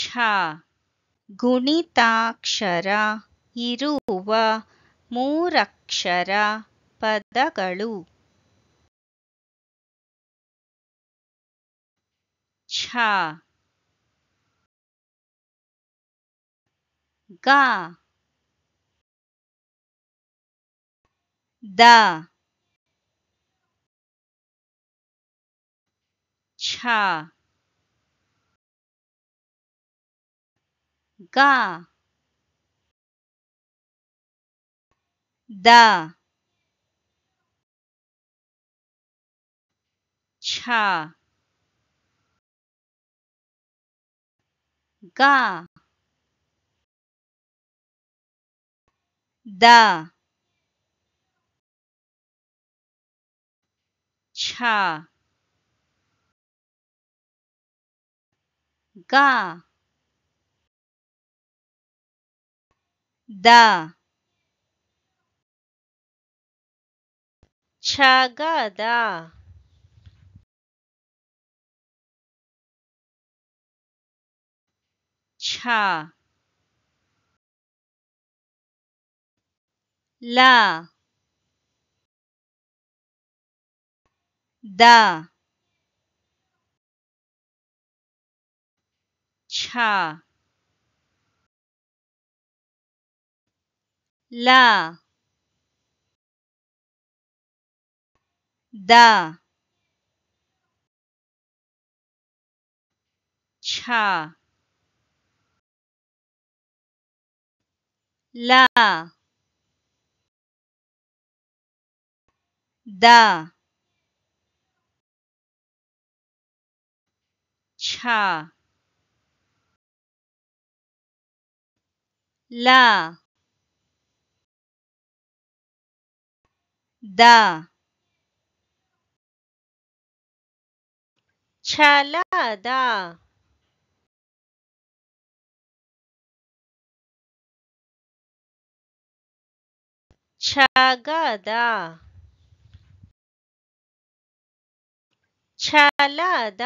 ಛ ಗುಣಿತಾಕ್ಷರ ಇರುವ ಮೂರಕ್ಷರ ಪದಗಳು. ಛ ಗ ದ ಛ ಗ ದ ಛ ಗ ದ ಛ ಗ ದ ಛಗದ ಛ ಲ ದ ಛ ಲ ದ ಛ ಲ ದ ಛ ಲ ದ ಛಲದ ಛಗದ ಛಲದ